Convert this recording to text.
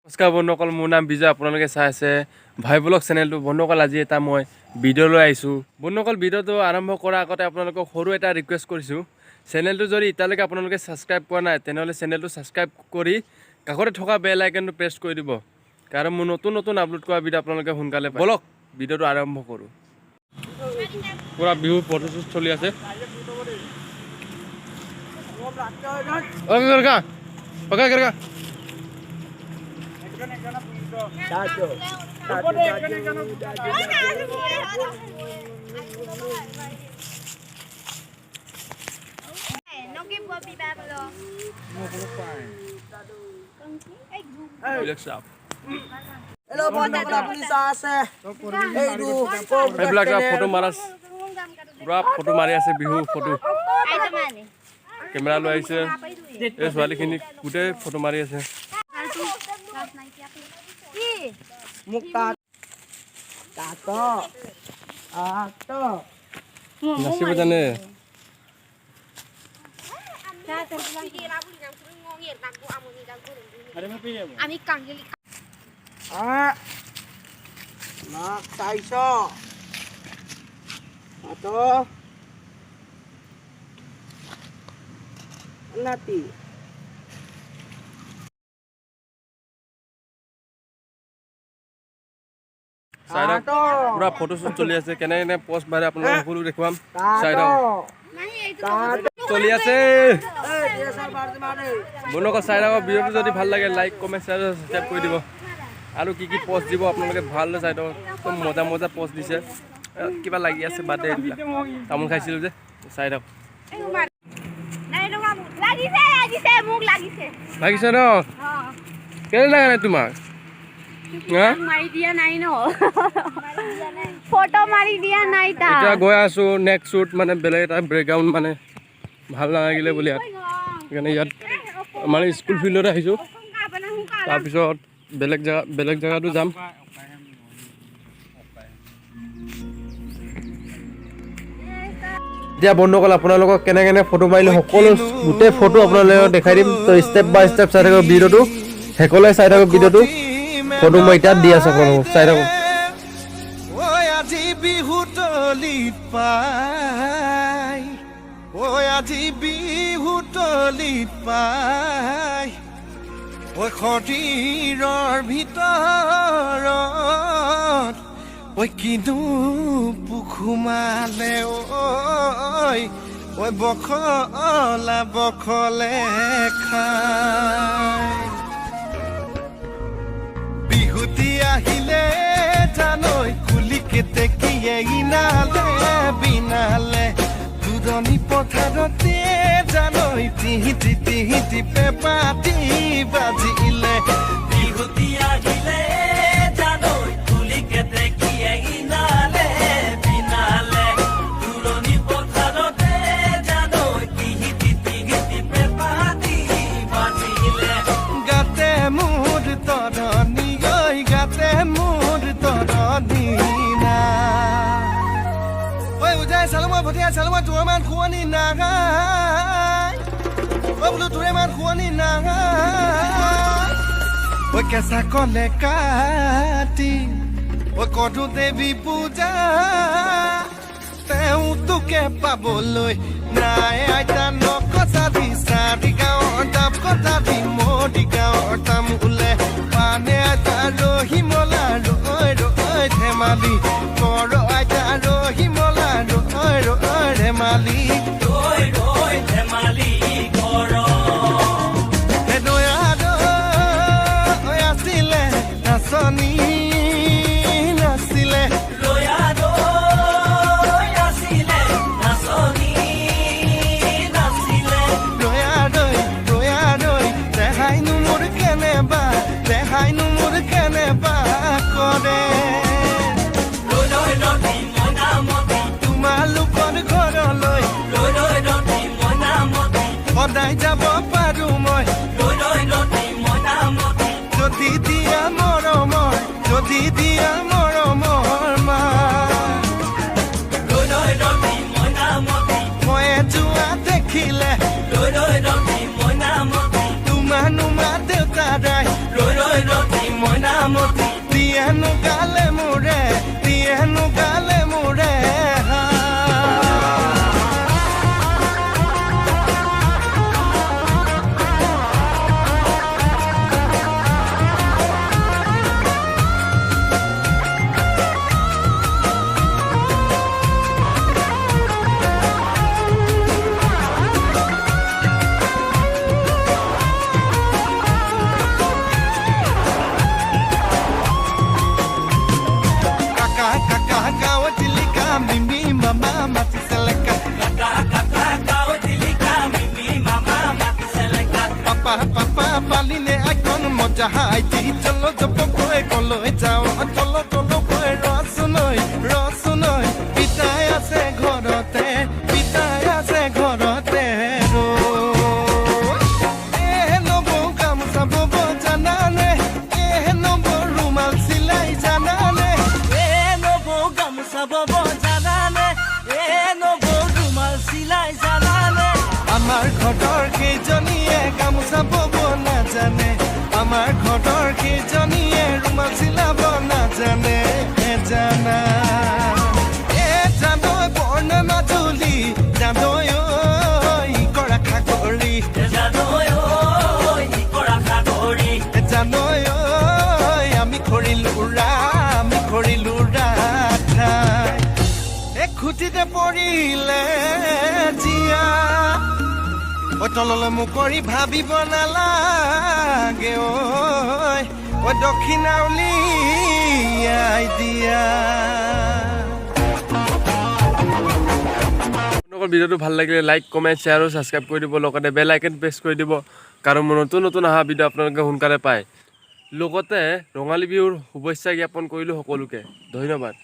নমস্কাৰ বন্ধুসকল, মোৰ নাম বিজয়। আপোনালোকে চাই আছে ভাই ব্লগ চেনেলটো। বন্ধুসকল, আজি এটা মই ভিডিঅ' লৈ আহিছোঁ। বন্ধুসকল, ভিডিঅ'টো আৰম্ভ কৰাৰ আগতে আপোনালোকক সৰু এটা ৰিকুৱেষ্ট কৰিছোঁ। চেনেলটো যদি এতিয়ালৈকে আপোনালোকে ছাবস্ক্ৰাইব কৰা নাই, তেনেহ'লে চেনেলটো ছাবস্ক্ৰাইব কৰি কাষতে থকা বেল আইকনটো প্ৰেছ কৰি দিব, কাৰণ মোৰ নতুন নতুন আপলোড কৰা ভিডিঅ' আপোনালোকে সোনকালে পায়। বলক ভিডিঅ'টো আৰম্ভ কৰোঁ। পুৰা বিহুৰ ফটোশ্বুট চলি আছে। ফটো মাৰাছ পুৰা ফটো মাৰি আছে, বিহু ফটো কেমেৰা লৈ আহিছে। এই ছোৱালীখিনি গোটেই ফটো মাৰি আছে। নাচিব জানে? আমি কাঙ্গেলি Nati. পুৰা ফটোশ্বুট চলি আছে। কেনে কেনে পোষ্ট মাৰে আপোনালোকক সকলো দেখুৱাম। চাই চলি আছে বন্ধুসকল, চাই থাকক। ভিডিঅ'টো যদি ভাল লাগে লাইক কমেণ্ট শ্বেয়াৰ ছাবস্ক্ৰাইব কৰি দিব। আৰু কি কি পোষ্ট দিব আপোনালোকে ভালদৰে চাই থাকক। একদম মজা মজা পোষ্ট দিছে। কিবা লাগি আছে বাদে, এইবিলাক তামোল খাইছিলোঁ যে। চাই থাকক। লাগিছে ন? কেনে লাগা নাই তোমাক? এতিয়া গৈ আছো নেক্সট শ্বুট, মানে বেলেগ এটা বেকগ্ৰাউণ্ড, মানে ভাল নালাগিলে বুলি ইয়াত। সেইকাৰণে ইয়াত মানে স্কুল ফিল্ডত আহিছোঁ। তাৰপিছত বেলেগ জেগাতো যাম। এতিয়া বন্ধুসকল, আপোনালোকক কেনে কেনে ফটো মাৰিলে সকলো গোটেই ফটো আপোনালোকক দেখাই দিম। তো ষ্টেপ বাই ষ্টেপ চাই থাকক ভিডিঅ'টো, সকলোৱে চাই থাকক ভিডিঅ'টো। ফটো মই এতিয়া দি আছোঁ আপোনালোকক, চাই থাকক। আজি বিহু তলিত পাই, আজি বিহু তলিত পাই, শৰীৰৰ ভিতৰত কিনো পুখুমালে বখলা বখলে খাই। বিহুতি আহিলে জানৈ কুলি কেতেকীয়ে ইনালে বিনালে, দূৰণি পথাৰতে জানৈ তিহিতি তিহিতি পেপাতি বাজিলে। বিহুতি আহিলে জানৈ কুলি কেতেকীয়ে ইনালে বিনালে, দূৰণি পথাৰতে জানৈ তিহিতি তিহিতি পেপাতি বাজিলে। গাতে মোৰ তৰণি ঐ, গাতে মোৰ তৰণি না ঐ উজাই চালো মই ভটিয়াই চালো মই তোৰ মান খুৱনি নাগাই, বোলো তোৰে মান খুৱনি নাগাই। কেঁচা কলে কাটি কৰো দেৱী পূজা, তেওঁ তোকে পাবলৈ নাই আইতা নকচা দি চাৰি গাঁৱৰ দাম কটা দি মৰি গাঁৱৰ দাম ওলে পানে আইতা ৰহিমলা ৰৈ ৰৈ ধেমালি কৰ, আইতা ৰহিমলা ৰৈ ৰৈ ধেমালি ৰৈ ৰৈ ধেমালি কৰ। আছিলে নাচনী নাছিলে, আছিলে নাচনী নাছিলে, ৰেহাইনো মোৰ কেনেবা, ৰেহাইনো মোৰ কেনেবা কৰে। তোমালোকৰ ঘৰলৈ সদায় যাব পাৰো মই, যদি দিয়া মৰমৰ, যদি দিয়া মৰমৰ মা। মই যোৱা দেখিলে তোমাৰ নুমা দেউতা দাই দিয়েনো গালে মোৰে কাকা গাঁও চিলিকা মিমি মামা মাতিছেলেকা পাপা পালিনে এখন মজা হাইতি চলো জপকৈ কলৈ যাওঁ তল কৈ ৰচুনৈ পিতাই আছে ঘৰতে নবৌ গামোচা বব জানানে নবৌ ৰুমাল চিলাই জানানে আমাৰ ঘৰৰ কেইজনীয়ে গামোচা বব নাজানে আমাৰ ঘৰৰ কেইজনীয়ে ৰুমাল চিলাব নাজানে জানা জানৈ বৰ্ণ মাজুলী জানৈ কৰা খাগৰি জানৈ আমি কৰিলো ৰাঠাই খুটিতে পৰিলে জিয়া তললৈ মোক কৰি ভাবিব নালাগে ঐ দক্ষিণা উলিয়াই দিয়া আপোনালোকৰ ভিডিঅ'টো ভাল লাগিলে লাইক কমেণ্ট শ্বেয়াৰ আৰু ছাবস্ক্ৰাইব কৰি দিব লগতে বেল আইকন প্ৰেছ কৰি দিব কাৰণ মোৰ নতুন অহা ভিডিঅ' আপোনালোকে সোনকালে পায় লগতে ৰঙালী বিহুৰ শুভেচ্ছা জ্ঞাপন কৰিলোঁ সকলোকে ধন্যবাদ।